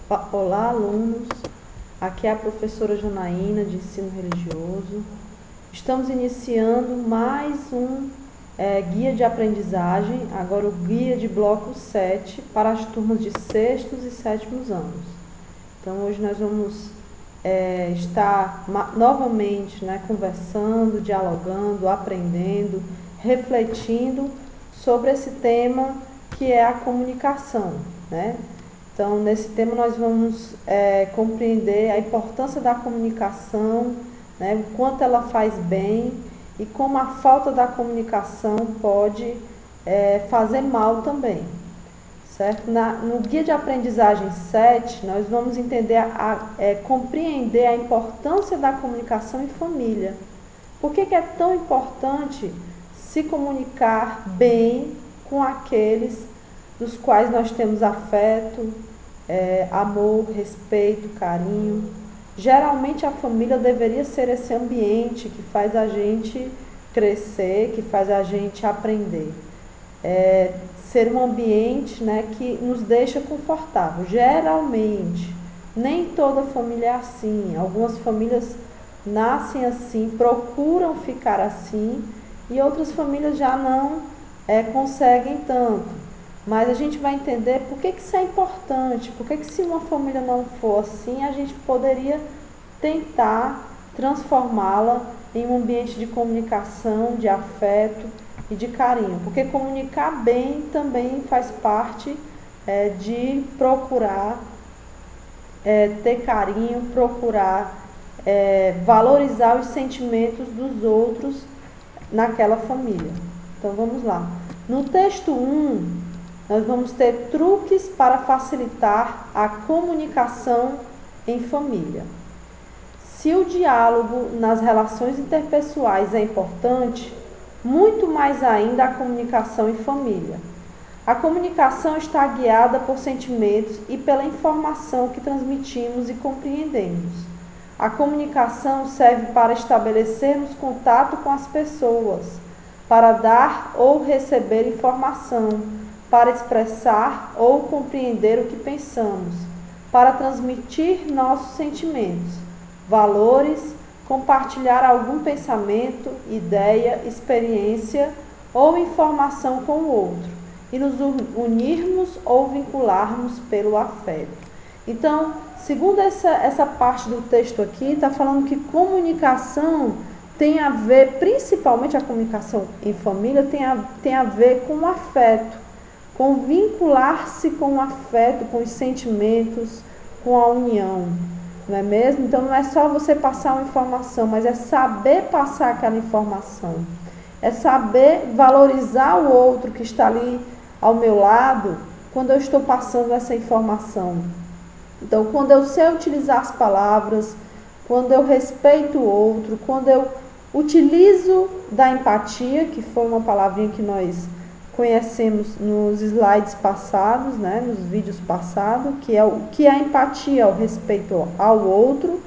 Olá, alunos. Aqui é a professora Janaína, de Ensino Religioso. Estamos iniciando mais um guia de aprendizagem, agora o guia de bloco 7, para as turmas de sextos e sétimos anos. Então, hoje nós vamos estar novamente conversando, dialogando, aprendendo, refletindo sobre esse tema que é a comunicação, né? Então, nesse tema nós vamos compreender a importância da comunicação, né, o quanto ela faz bem e como a falta da comunicação pode fazer mal também, certo? No guia de aprendizagem 7, nós vamos entender, compreender a importância da comunicação em família. Por que é tão importante se comunicar bem com aqueles dos quais nós temos afeto, amor, respeito, carinho? Geralmente a família deveria ser esse ambiente que faz a gente crescer, que faz a gente aprender. Ser um ambiente, que nos deixa confortável. Geralmente, nem toda família é assim. Algumas famílias nascem assim, procuram ficar assim, e outras famílias já não conseguem tanto. Mas a gente vai entender por que isso é importante, por que se uma família não for assim, a gente poderia tentar transformá-la em um ambiente de comunicação, de afeto e de carinho. Porque comunicar bem também faz parte de procurar ter carinho, procurar valorizar os sentimentos dos outros naquela família. Então vamos lá. No texto 1, nós vamos ter truques para facilitar a comunicação em família. Se o diálogo nas relações interpessoais é importante, muito mais ainda a comunicação em família. A comunicação está guiada por sentimentos e pela informação que transmitimos e compreendemos. A comunicação serve para estabelecermos contato com as pessoas, para dar ou receber informação, para expressar ou compreender o que pensamos, para transmitir nossos sentimentos, valores, compartilhar algum pensamento, ideia, experiência ou informação com o outro e nos unirmos ou vincularmos pelo afeto. Então, segundo essa parte do texto aqui, está falando que comunicação tem a ver, principalmente a comunicação em família, tem a ver com o afeto, com vincular-se com o afeto, com os sentimentos, com a união, não é mesmo? Então não é só você passar uma informação, mas é saber passar aquela informação, é saber valorizar o outro que está ali ao meu lado quando eu estou passando essa informação. Então, quando eu sei utilizar as palavras, quando eu respeito o outro, quando eu utilizo da empatia, que foi uma palavrinha que nós conhecemos nos slides passados, nos vídeos passados, que é a empatia, o respeito ao outro.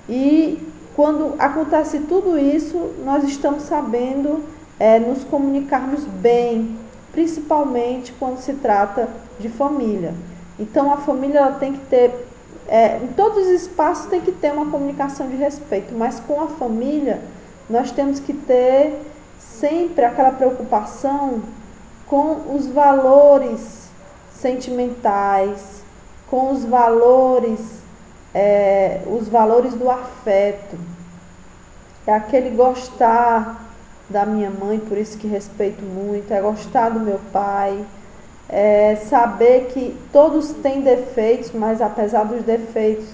E quando acontece tudo isso, nós estamos sabendo nos comunicarmos bem, principalmente quando se trata de família. Então a família ela tem que ter, em todos os espaços tem que ter uma comunicação de respeito, mas com a família nós temos que ter sempre aquela preocupação com os valores sentimentais, com os valores do afeto. É aquele gostar da minha mãe, por isso que respeito muito, é gostar do meu pai, é saber que todos têm defeitos, mas apesar dos defeitos,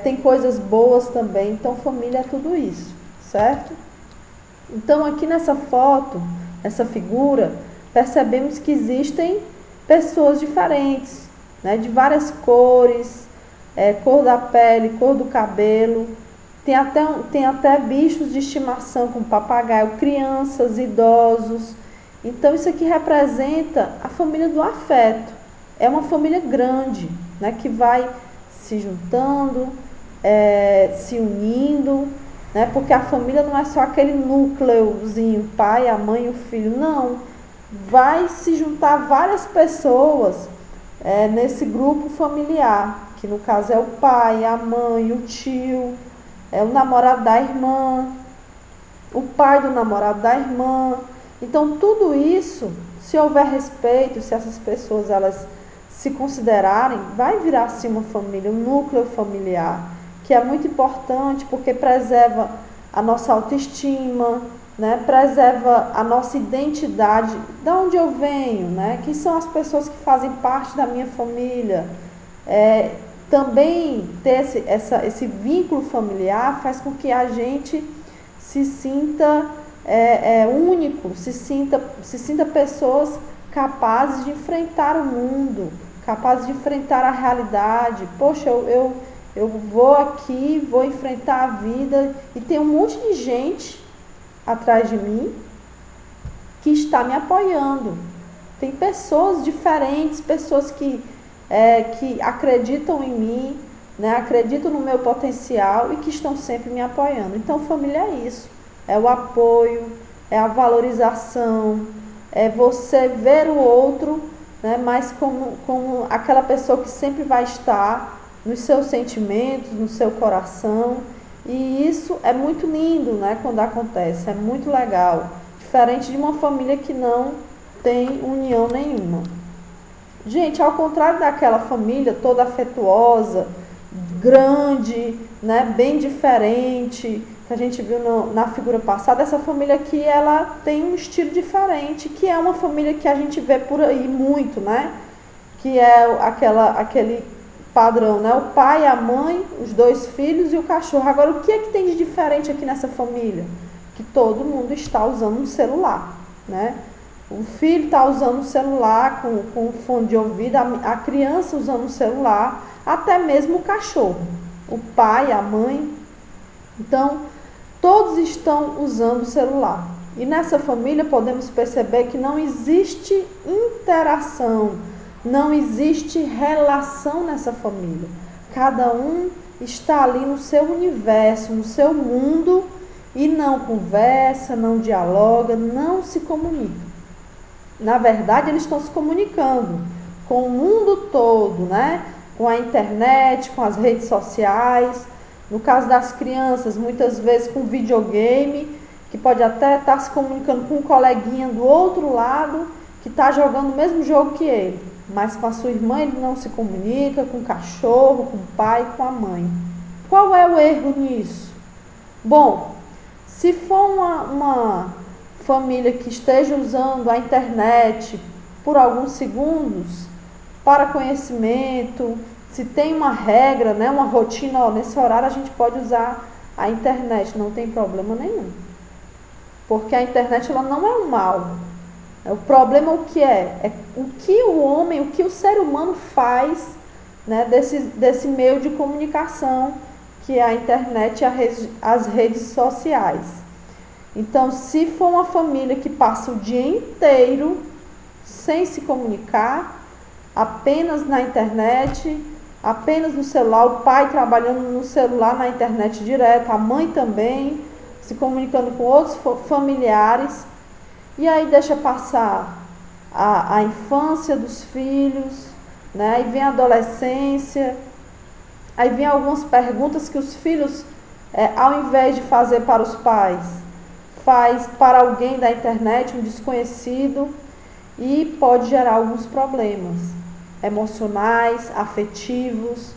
tem coisas boas também. Então família é tudo isso, certo? Então aqui nessa foto, essa figura, percebemos que existem pessoas diferentes, de várias cores, cor da pele, cor do cabelo. Tem até bichos de estimação, como papagaio, crianças, idosos. Então isso aqui representa a família do afeto. É uma família grande, que vai se juntando, se unindo, porque a família não é só aquele núcleozinho, o pai, a mãe e o filho, não. Vai se juntar várias pessoas nesse grupo familiar, que no caso é o pai, a mãe, o tio, o namorado da irmã, o pai do namorado da irmã. Então tudo isso, se houver respeito, se essas pessoas elas se considerarem, vai virar assim uma família, um núcleo familiar, que é muito importante porque preserva a nossa autoestima, né? Preserva a nossa identidade, de onde eu venho, né? Quem são as pessoas que fazem parte da minha família. Também ter esse vínculo familiar faz com que a gente se sinta único, se sinta pessoas capazes de enfrentar o mundo, capazes de enfrentar a realidade. Poxa, eu vou aqui, vou enfrentar a vida e tem um monte de gente atrás de mim que está me apoiando. Tem pessoas diferentes, pessoas que acreditam em mim, né, acreditam no meu potencial e que estão sempre me apoiando. Então, família é isso, é o apoio, é a valorização, é você ver o outro, né, mas como aquela pessoa que sempre vai estar nos seus sentimentos, no seu coração. E isso é muito lindo, né, quando acontece, é muito legal, diferente de uma família que não tem união nenhuma. Gente, ao contrário daquela família toda afetuosa, grande, né, bem diferente, que a gente viu na figura passada, essa família aqui, ela tem um estilo diferente, que é uma família que a gente vê por aí muito, né, que é aquele padrão, né, o pai, a mãe, os 2 filhos e o cachorro. Agora, o que é que tem de diferente aqui nessa família? Que todo mundo está usando um celular, né? O filho está usando o celular com fone de ouvido, a criança usando o celular, até mesmo o cachorro, o pai, a mãe. Então, todos estão usando o celular. E nessa família podemos perceber que não existe interação, não existe relação nessa família. Cada um está ali no seu universo, no seu mundo, e não conversa, não dialoga, não se comunica. Na verdade, eles estão se comunicando com o mundo todo, né? Com a internet, com as redes sociais. No caso das crianças, muitas vezes com videogame, que pode até estar se comunicando com um coleguinha do outro lado, que está jogando o mesmo jogo que ele. Mas com a sua irmã ele não se comunica, com o cachorro, com o pai, com a mãe. Qual é o erro nisso? Bom, se for uma família que esteja usando a internet por alguns segundos para conhecimento, se tem uma regra, né, uma rotina, nesse horário a gente pode usar a internet, não tem problema nenhum. Porque a internet ela não é um mal. O problema o que é? É o que o homem, o que o ser humano faz, né, desse meio de comunicação que é a internet e as redes sociais. Então, se for uma família que passa o dia inteiro sem se comunicar, apenas na internet, apenas no celular, o pai trabalhando no celular, na internet direto, a mãe também, se comunicando com outros familiares, e aí deixa passar a infância dos filhos, né? Aí vem a adolescência, aí vem algumas perguntas que os filhos, ao invés de fazer para os pais, faz para alguém da internet, um desconhecido, e pode gerar alguns problemas emocionais, afetivos,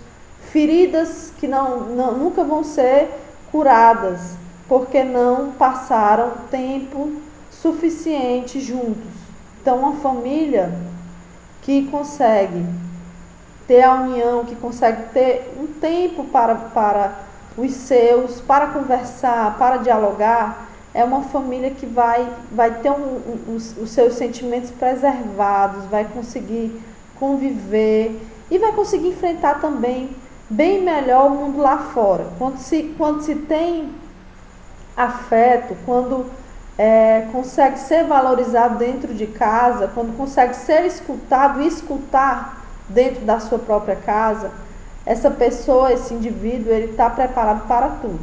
feridas que nunca vão ser curadas, porque não passaram tempo suficiente juntos. Então, uma família que consegue ter a união, que consegue ter um tempo para os seus, para conversar, para dialogar, é uma família que vai ter os seus sentimentos preservados, vai conseguir conviver e vai conseguir enfrentar também bem melhor o mundo lá fora. Quando se tem afeto, quando consegue ser valorizado dentro de casa, quando consegue ser escutado e escutar dentro da sua própria casa, essa pessoa, esse indivíduo, ele está preparado para tudo.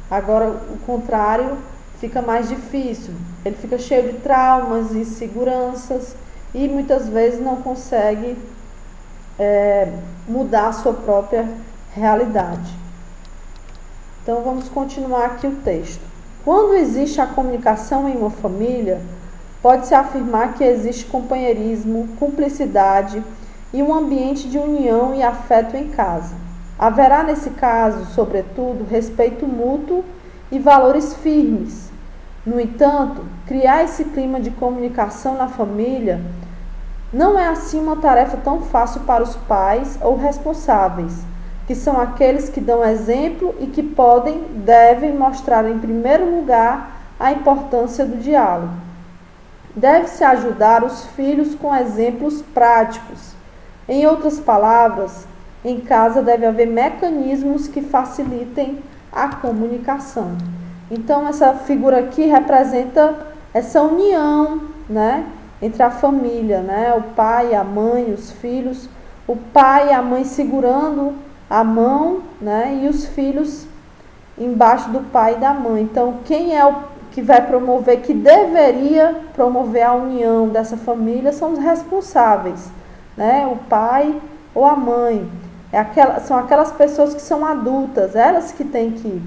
Agora, o contrário fica mais difícil. Ele fica cheio de traumas, inseguranças e muitas vezes não consegue mudar a sua própria realidade. Então vamos continuar aqui o texto. Quando existe a comunicação em uma família, pode-se afirmar que existe companheirismo, cumplicidade e um ambiente de união e afeto em casa. Haverá nesse caso, sobretudo, respeito mútuo e valores firmes. No entanto, criar esse clima de comunicação na família não é assim uma tarefa tão fácil para os pais ou responsáveis, que são aqueles que dão exemplo e que devem mostrar em primeiro lugar a importância do diálogo. Deve-se ajudar os filhos com exemplos práticos. Em outras palavras, em casa deve haver mecanismos que facilitem a comunicação. Então, essa figura aqui representa essa união, né, entre a família, né, o pai, a mãe, os filhos, o pai e a mãe segurando a mão, né, e os filhos embaixo do pai e da mãe. Então, quem é o que vai promover, que deveria promover a união dessa família são os responsáveis, né, o pai ou a mãe. São aquelas pessoas que são adultas, elas que têm que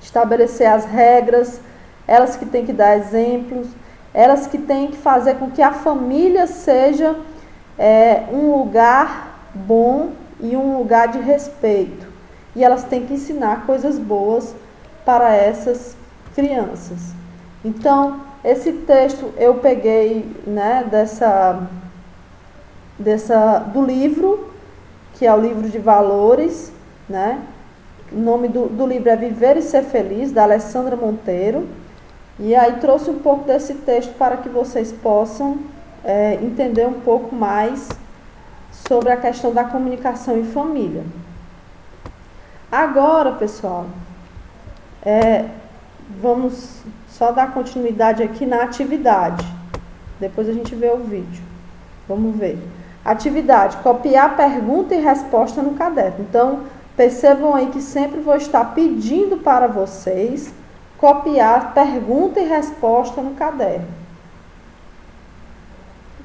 estabelecer as regras, elas que têm que dar exemplos, elas que têm que fazer com que a família seja um lugar bom e um lugar de respeito. E elas têm que ensinar coisas boas para essas crianças. Então, esse texto eu peguei, né, do livro, que é o livro de valores, né? O nome do livro é Viver e Ser Feliz, da Alessandra Monteiro. E aí trouxe um pouco desse texto para que vocês possam entender um pouco mais sobre a questão da comunicação em família. Agora, pessoal, vamos só dar continuidade aqui na atividade. Depois a gente vê o vídeo. Vamos ver. Atividade, copiar pergunta e resposta no caderno. Então, percebam aí que sempre vou estar pedindo para vocês copiar pergunta e resposta no caderno.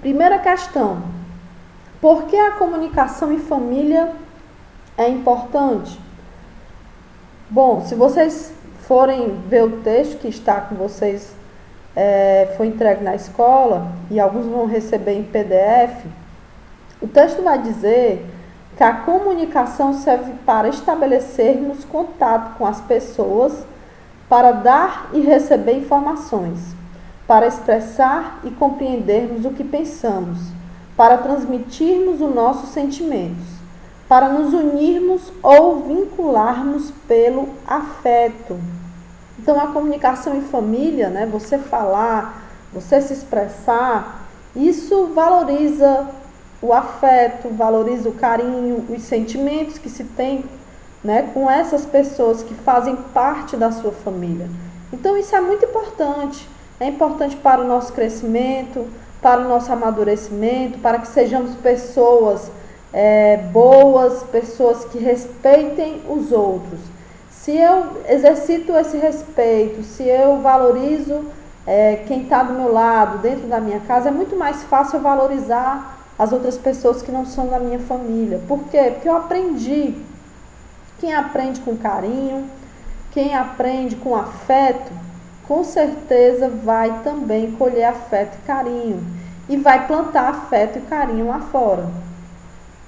Primeira questão. Por que a comunicação em família é importante? Bom, se vocês forem ver o texto que está com vocês, foi entregue na escola, e alguns vão receber em PDF, o texto vai dizer que a comunicação serve para estabelecermos contato com as pessoas, para dar e receber informações, para expressar e compreendermos o que pensamos, para transmitirmos os nossos sentimentos, para nos unirmos ou vincularmos pelo afeto. Então, a comunicação em família, né, você falar, você se expressar, isso valoriza o afeto, valoriza o carinho, os sentimentos que se tem, né, com essas pessoas que fazem parte da sua família. Então, isso é muito importante. É importante para o nosso crescimento, para o nosso amadurecimento, para que sejamos pessoas boas, pessoas que respeitem os outros. Se eu exercito esse respeito, se eu valorizo quem está do meu lado, dentro da minha casa, é muito mais fácil eu valorizar as outras pessoas que não são da minha família. Por quê? Porque eu aprendi. Quem aprende com carinho, quem aprende com afeto, com certeza vai também colher afeto e carinho. E vai plantar afeto e carinho lá fora.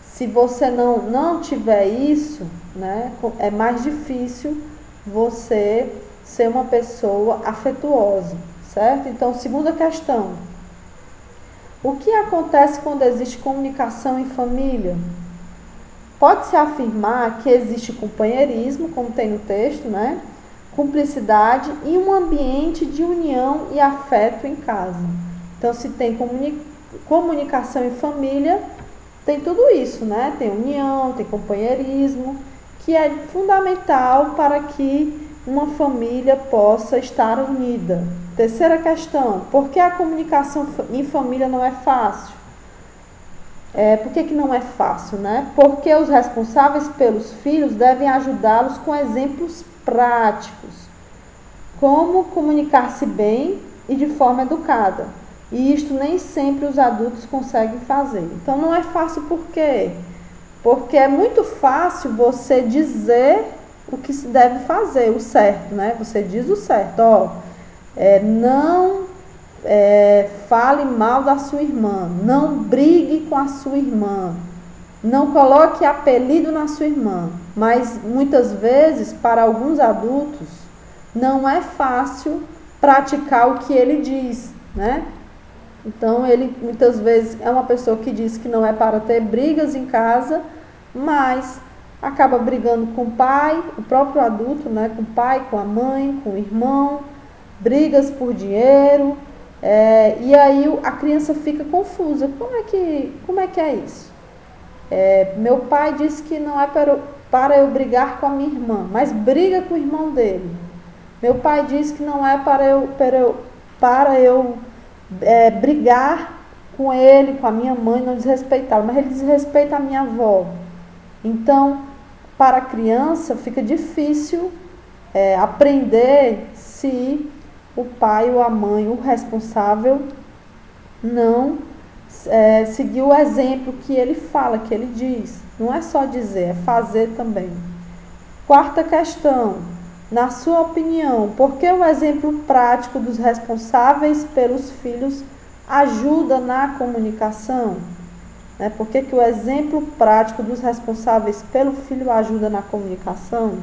Se você não tiver isso, né, é mais difícil você ser uma pessoa afetuosa, certo? Então, segunda questão. O que acontece quando existe comunicação em família? Pode-se afirmar que existe companheirismo, como tem no texto, né? Cumplicidade e um ambiente de união e afeto em casa. Então, se tem comunicação em família, tem tudo isso, né? Tem união, tem companheirismo, que é fundamental para que uma família possa estar unida. Terceira questão, por que a comunicação em família não é fácil? Por que não é fácil, né? Porque os responsáveis pelos filhos devem ajudá-los com exemplos práticos. Como comunicar-se bem e de forma educada. E isto nem sempre os adultos conseguem fazer. Então não é fácil por quê? Porque é muito fácil você dizer o que se deve fazer, o certo, né? Você diz o certo, ó, não fale mal da sua irmã, não brigue com a sua irmã, não coloque apelido na sua irmã. Mas muitas vezes, para alguns adultos, não é fácil praticar o que ele diz, né? Então, ele muitas vezes é uma pessoa que diz que não é para ter brigas em casa, mas acaba brigando com o pai, o próprio adulto, né? Com o pai, com a mãe, com o irmão, brigas por dinheiro, e aí a criança fica confusa. Como é que é isso? Meu pai disse que não é para eu brigar com a minha irmã, mas briga com o irmão dele. Meu pai disse que não é para eu brigar com ele, com a minha mãe, não desrespeitá-lo, mas ele desrespeita a minha avó. Então, para a criança fica difícil aprender se o pai ou a mãe, o responsável, não seguir o exemplo que ele fala, que ele diz. Não é só dizer, é fazer também. Quarta questão, na sua opinião, por que o exemplo prático dos responsáveis pelos filhos ajuda na comunicação? Por que o exemplo prático dos responsáveis pelo filho ajuda na comunicação?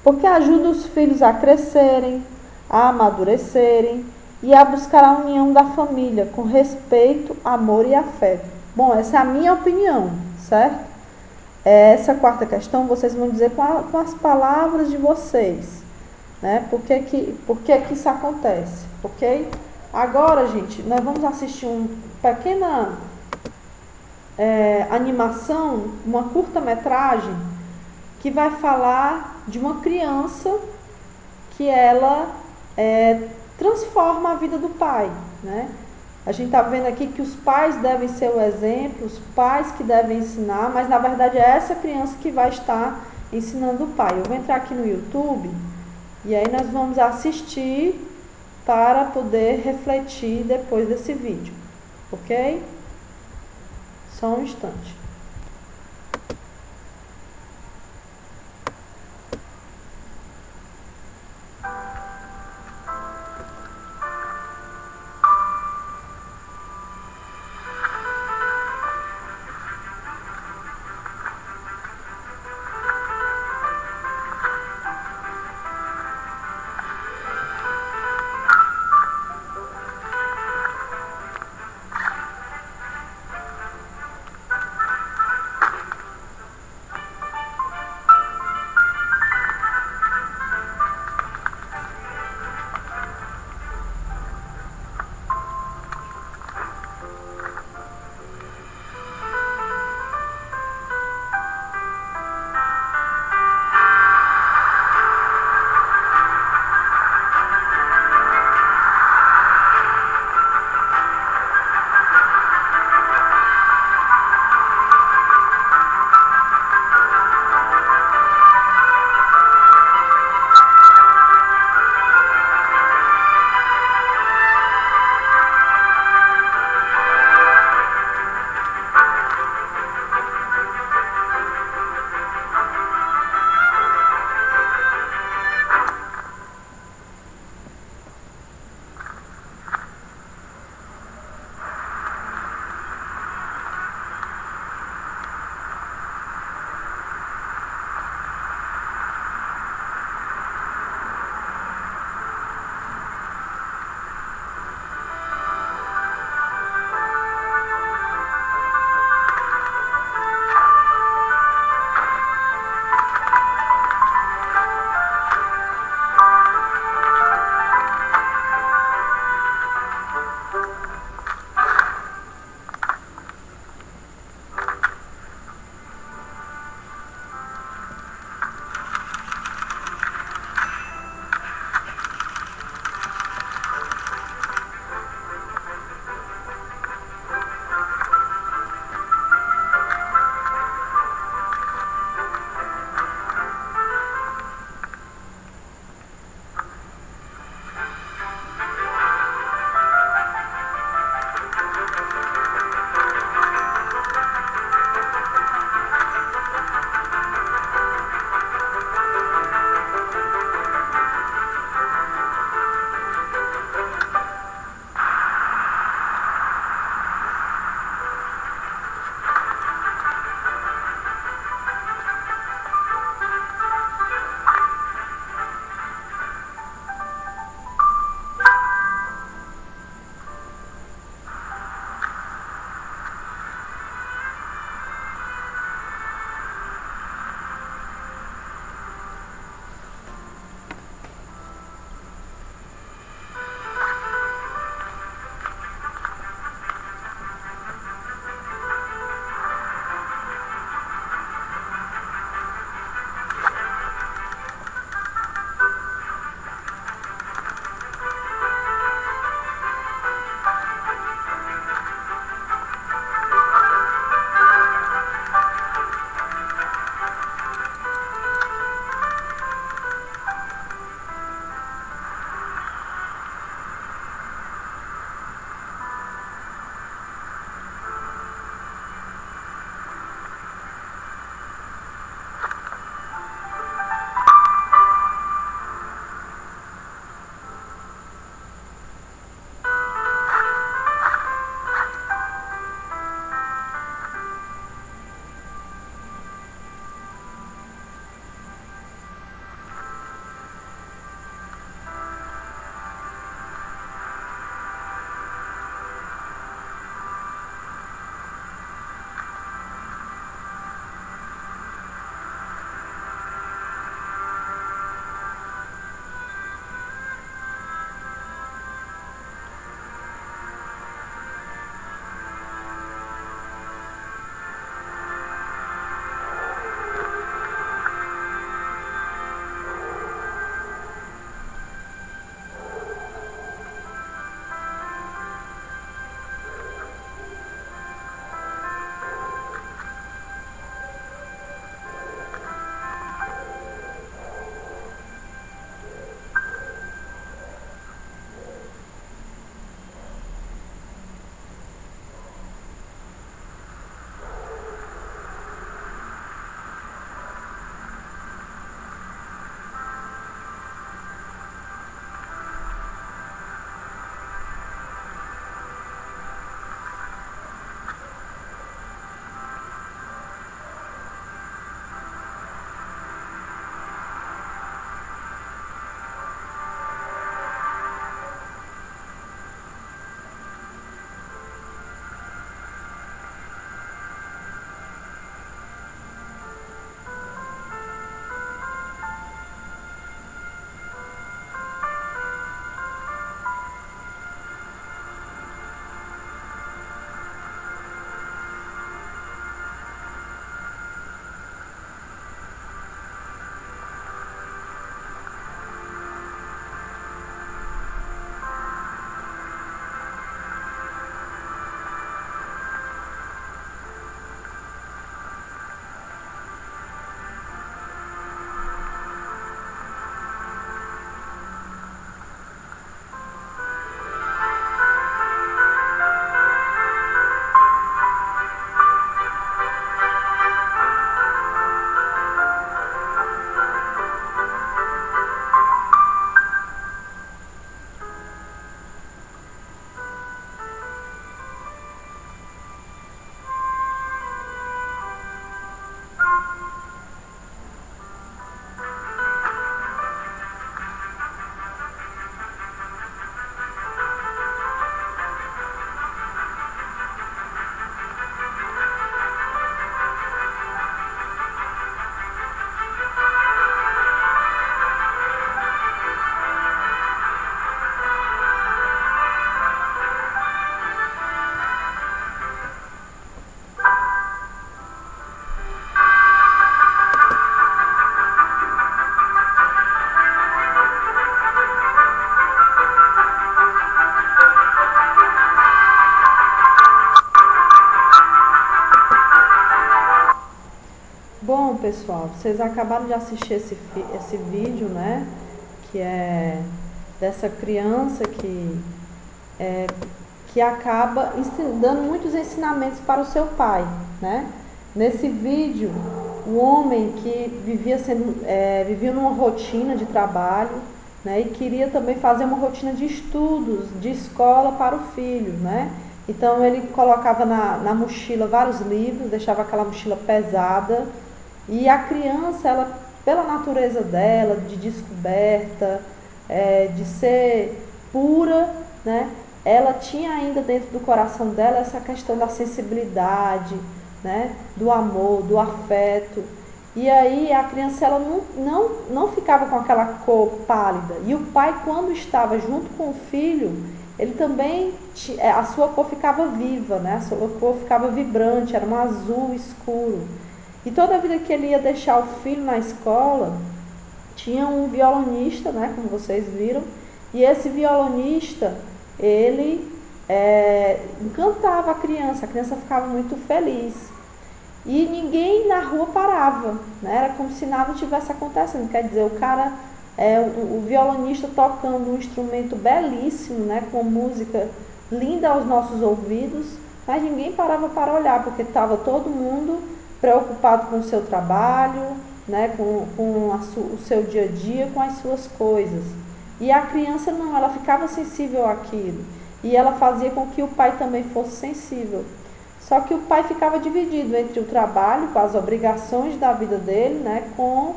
Porque ajuda os filhos a crescerem, a amadurecerem e a buscar a união da família com respeito, amor e afeto. Bom, essa é a minha opinião, certo? Essa quarta questão vocês vão dizer com as palavras de vocês, né? Por que isso acontece, ok? Agora, gente, nós vamos assistir uma pequena animação, uma curta-metragem, que vai falar de uma criança que ela transforma a vida do pai, né? A gente está vendo aqui que os pais devem ser o exemplo, os pais que devem ensinar, mas na verdade é essa criança que vai estar ensinando o pai. Eu vou entrar aqui no YouTube e aí nós vamos assistir para poder refletir depois desse vídeo, ok? Só um instante. pessoal, vocês acabaram de assistir esse vídeo, né? Que é dessa criança que acaba dando muitos ensinamentos para o seu pai, né? Nesse vídeo, o homem que vivia numa rotina de trabalho, né? E queria também fazer uma rotina de estudos, de escola para o filho, né? Então ele colocava na mochila vários livros, deixava aquela mochila pesada, e a criança, ela, pela natureza dela, de descoberta, de ser pura, né? Ela tinha ainda dentro do coração dela essa questão da sensibilidade, né? Do amor, do afeto. E aí a criança, ela não ficava com aquela cor pálida. E o pai, quando estava junto com o filho, ele também, a sua cor ficava viva, né? A sua cor ficava vibrante, era um azul escuro. E toda vida que ele ia deixar o filho na escola, tinha um violonista, né? Como vocês viram, e esse violonista, ele encantava a criança ficava muito feliz. E ninguém na rua parava, né? Era como se nada tivesse acontecendo. Quer dizer, o cara, o violonista tocando um instrumento belíssimo, né? Com música linda aos nossos ouvidos, mas ninguém parava para olhar, porque estava todo mundo preocupado com o seu trabalho, né? com o seu dia a dia, com as suas coisas. E a criança não, ela ficava sensível àquilo. E ela fazia com que o pai também fosse sensível. Só que o pai ficava dividido entre o trabalho, com as obrigações da vida dele, né, com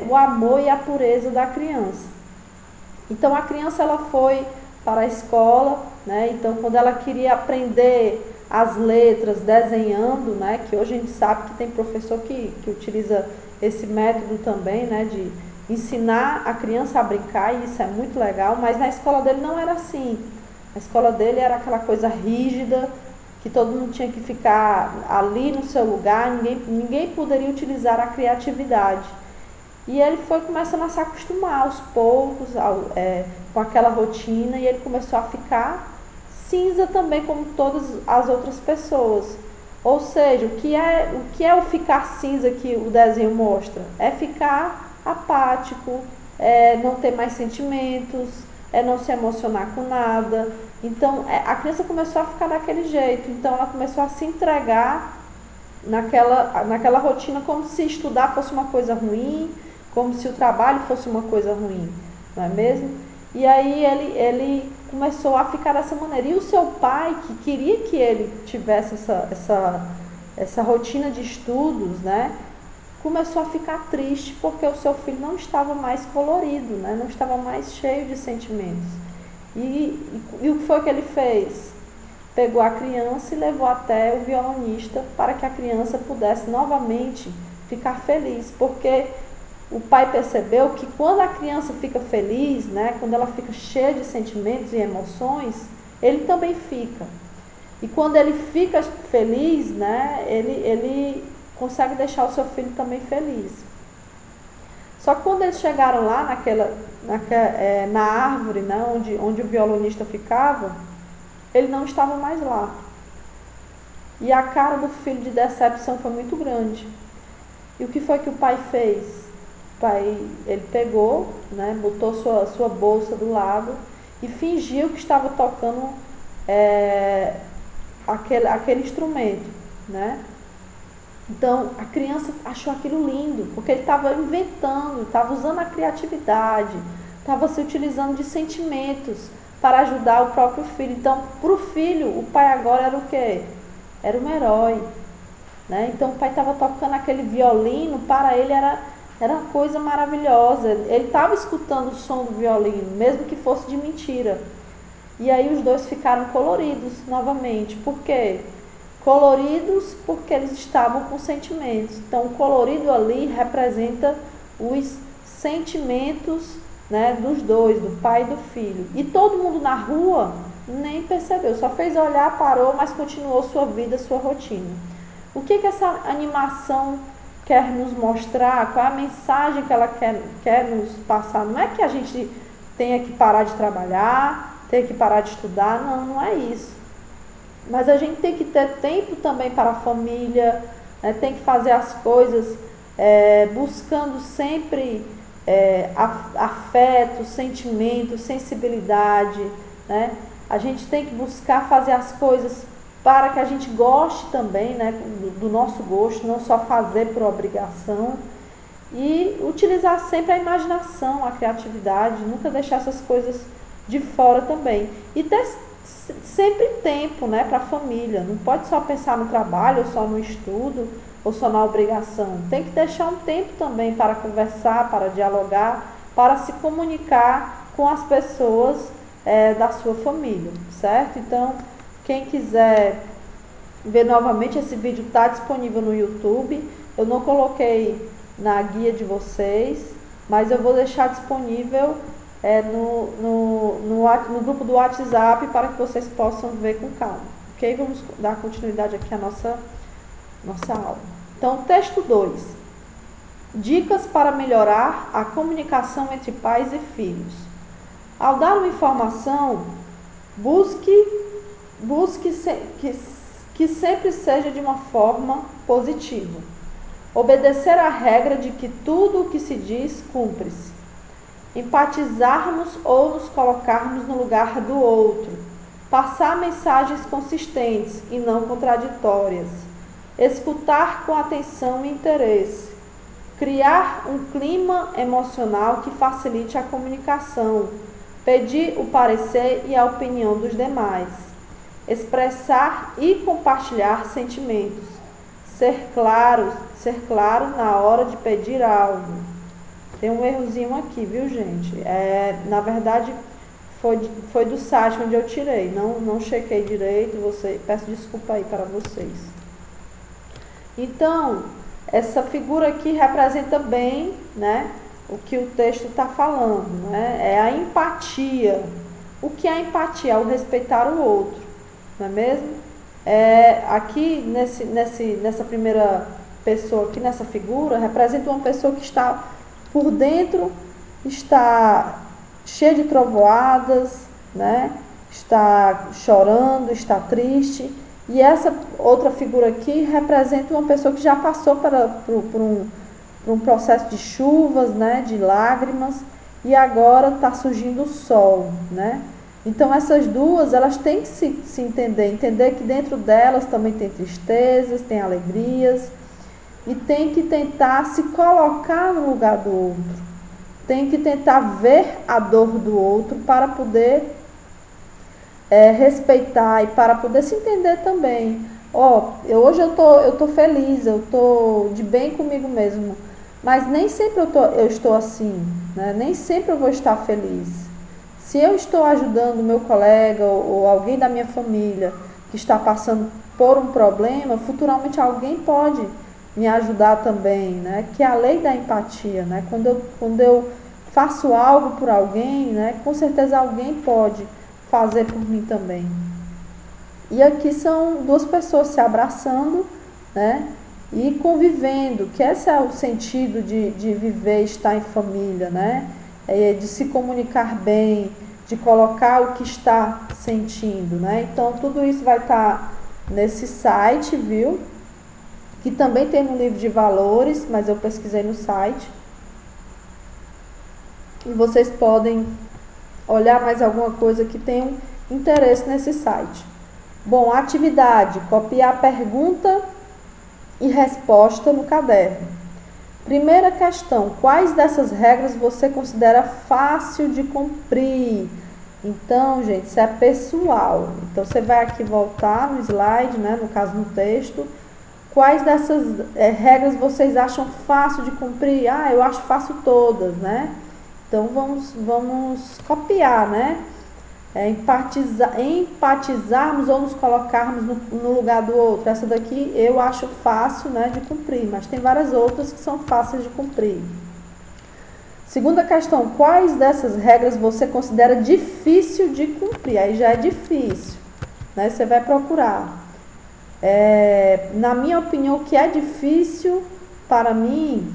o amor e a pureza da criança. Então a criança, ela foi para a escola, né, então quando ela queria aprender as letras desenhando, né, que hoje a gente sabe que tem professor que utiliza esse método também, né, de ensinar a criança a brincar, e isso é muito legal, mas na escola dele não era assim. A escola dele era aquela coisa rígida, que todo mundo tinha que ficar ali no seu lugar, ninguém poderia utilizar a criatividade. E ele foi começando a se acostumar aos poucos com aquela rotina, e ele começou a ficar cinza também, como todas as outras pessoas. Ou seja, o que é o ficar cinza que o desenho mostra? É ficar apático, não ter mais sentimentos, não se emocionar com nada. Então a criança começou a ficar daquele jeito. Então ela começou a se entregar naquela rotina, como se estudar fosse uma coisa ruim, como se o trabalho fosse uma coisa ruim, não é mesmo? E aí ele começou a ficar dessa maneira. E o seu pai, que queria que ele tivesse essa rotina de estudos, né, começou a ficar triste, porque o seu filho não estava mais colorido, né, não estava mais cheio de sentimentos. E o que foi que ele fez? Pegou a criança e levou até o violonista, para que a criança pudesse novamente ficar feliz, porque o pai percebeu que quando a criança fica feliz, né, quando ela fica cheia de sentimentos e emoções, ele também fica. E quando ele fica feliz, né, ele consegue deixar o seu filho também feliz. Só que quando eles chegaram lá na árvore, né, onde o violonista ficava, ele não estava mais lá. E a cara do filho de decepção foi muito grande. E o que foi que o pai fez? O pai, ele pegou, né, botou sua bolsa do lado e fingiu que estava tocando aquele instrumento, né? Então a criança achou aquilo lindo, porque ele estava inventando, estava usando a criatividade, estava se utilizando de sentimentos para ajudar o próprio filho. Então, para o filho, o pai agora era o quê? Era um herói, né? Então o pai estava tocando aquele violino, para ele era uma coisa maravilhosa. Ele estava escutando o som do violino, mesmo que fosse de mentira. E aí os dois ficaram coloridos novamente. Por quê? Coloridos porque eles estavam com sentimentos. Então o colorido ali representa os sentimentos, né, dos dois, do pai e do filho. E todo mundo na rua nem percebeu, só fez olhar, parou, mas continuou sua vida, sua rotina. O que essa animação quer nos mostrar? Qual é a mensagem que ela quer nos passar? Não é que a gente tenha que parar de trabalhar, tenha que parar de estudar, não é isso. Mas a gente tem que ter tempo também para a família, né? Tem que fazer as coisas buscando sempre afeto, sentimento, sensibilidade, né? A gente tem que buscar fazer as coisas para que a gente goste também, né, do nosso gosto, não só fazer por obrigação. E utilizar sempre a imaginação, a criatividade, nunca deixar essas coisas de fora também. E ter sempre tempo, né, para a família. Não pode só pensar no trabalho, ou só no estudo, ou só na obrigação. Tem que deixar um tempo também para conversar, para dialogar, para se comunicar com as pessoas da sua família, certo? Então, quem quiser ver novamente, esse vídeo está disponível no YouTube. Eu não coloquei na guia de vocês, mas eu vou deixar disponível no grupo do WhatsApp para que vocês possam ver com calma. Ok? Vamos dar continuidade aqui à nossa aula. Então, texto 2. Dicas para melhorar a comunicação entre pais e filhos. Ao dar uma informação, busque que sempre seja de uma forma positiva. Obedecer à regra de que tudo o que se diz cumpre-se. Empatizarmos ou nos colocarmos no lugar do outro. Passar mensagens consistentes e não contraditórias. Escutar com atenção e interesse. Criar um clima emocional que facilite a comunicação. Pedir o parecer e a opinião dos demais. Expressar e compartilhar sentimentos. Ser claro na hora de pedir algo. Tem um errozinho aqui, viu, gente? Na verdade, foi do site onde eu tirei. Não chequei direito, peço desculpa aí para vocês. Então, essa figura aqui representa bem, né, o que o texto está falando, né? É a empatia. O que é a empatia? É o respeitar o outro, não é mesmo? Aqui, nessa primeira pessoa, aqui nessa figura, representa uma pessoa que está por dentro, está cheia de trovoadas, né? Está chorando, está triste. E essa outra figura aqui representa uma pessoa que já passou por um processo de chuvas, né? De lágrimas, e agora está surgindo o sol, né? Então essas duas, elas têm que se entender que dentro delas também tem tristezas, tem alegrias, e tem que tentar se colocar no lugar do outro, tem que tentar ver a dor do outro para poder respeitar e para poder se entender também. Hoje eu tô feliz, eu tô de bem comigo mesmo, mas nem sempre eu estou assim, né? Nem sempre eu vou estar feliz. Se eu estou ajudando o meu colega ou alguém da minha família que está passando por um problema, futuramente alguém pode me ajudar também, né? Que é a lei da empatia, né? Quando eu faço algo por alguém, né? Com certeza alguém pode fazer por mim também. E aqui são duas pessoas se abraçando, né? E convivendo, que esse é o sentido de viver, estar em família, né? De se comunicar bem, de colocar o que está sentindo, né? Então, tudo isso vai estar nesse site, viu? Que também tem no livro de valores, mas eu pesquisei no site. E vocês podem olhar mais alguma coisa que tenham interesse nesse site. Bom, atividade, copiar pergunta e resposta no caderno. Primeira questão, quais dessas regras você considera fácil de cumprir? Então, gente, isso é pessoal. Então, você vai aqui voltar no slide, né, no caso no texto. Quais dessas regras vocês acham fácil de cumprir? Eu acho fácil todas, né? Então, vamos copiar, né? Empatizarmos ou nos colocarmos no lugar do outro. Essa daqui eu acho fácil, né, de cumprir, mas tem várias outras que são fáceis de cumprir. Segunda questão, quais dessas regras você considera difícil de cumprir? Aí já é difícil, né? Você vai procurar. Na minha opinião, o que é difícil para mim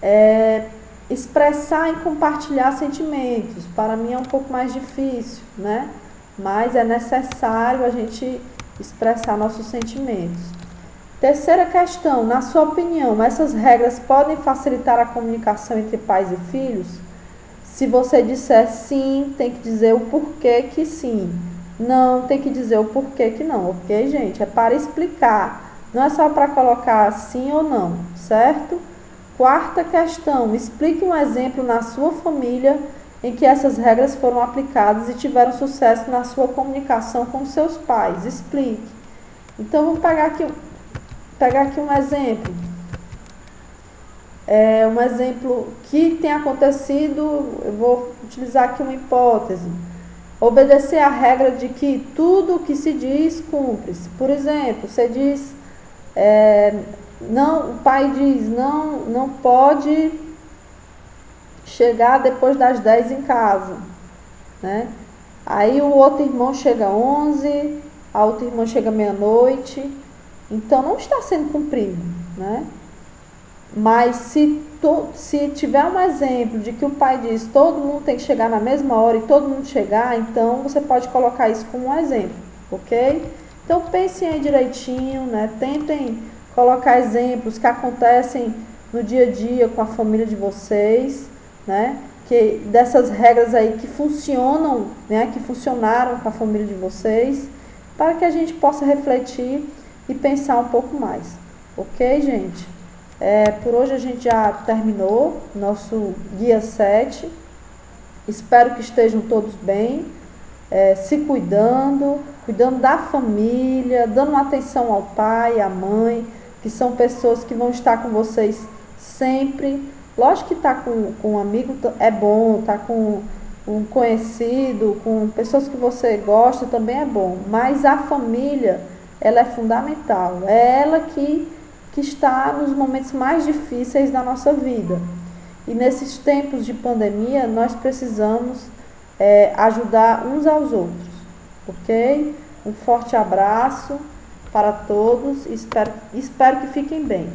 é expressar e compartilhar sentimentos. Para mim é um pouco mais difícil, né? Mas é necessário a gente expressar nossos sentimentos. Terceira questão, na sua opinião, essas regras podem facilitar a comunicação entre pais e filhos? Se você disser sim, tem que dizer o porquê que sim. Não, tem que dizer o porquê que não, ok, gente? É para explicar, não é só para colocar sim ou não, certo? Quarta questão, explique um exemplo na sua família em que essas regras foram aplicadas e tiveram sucesso na sua comunicação com seus pais. Explique. Então, vamos pegar aqui um exemplo. Um exemplo que tem acontecido, eu vou utilizar aqui uma hipótese. Obedecer a regra de que tudo o que se diz cumpre-se. Por exemplo, você diz, o pai diz, não pode chegar depois das 10 em casa, né? Aí o outro irmão chega às 11, a outra irmã chega à meia-noite, então não está sendo cumprido, né? Mas se tiver um exemplo de que o pai diz todo mundo tem que chegar na mesma hora e todo mundo chegar, então você pode colocar isso como um exemplo, ok? Então pensem aí direitinho, né? Tentem colocar exemplos que acontecem no dia a dia com a família de vocês, né? Que dessas regras aí que funcionam, né? Que funcionaram com a família de vocês, para que a gente possa refletir e pensar um pouco mais, ok, gente? Por hoje a gente já terminou nosso guia 7. Espero que estejam todos bem, se cuidando da família, dando atenção ao pai, à mãe, que são pessoas que vão estar com vocês sempre. Lógico que estar com um amigo é bom, estar com um conhecido, com pessoas que você gosta também é bom, mas a família, ela é fundamental, é ela que está nos momentos mais difíceis da nossa vida. E nesses tempos de pandemia, nós precisamos ajudar uns aos outros, ok? Um forte abraço para todos, espero que fiquem bem.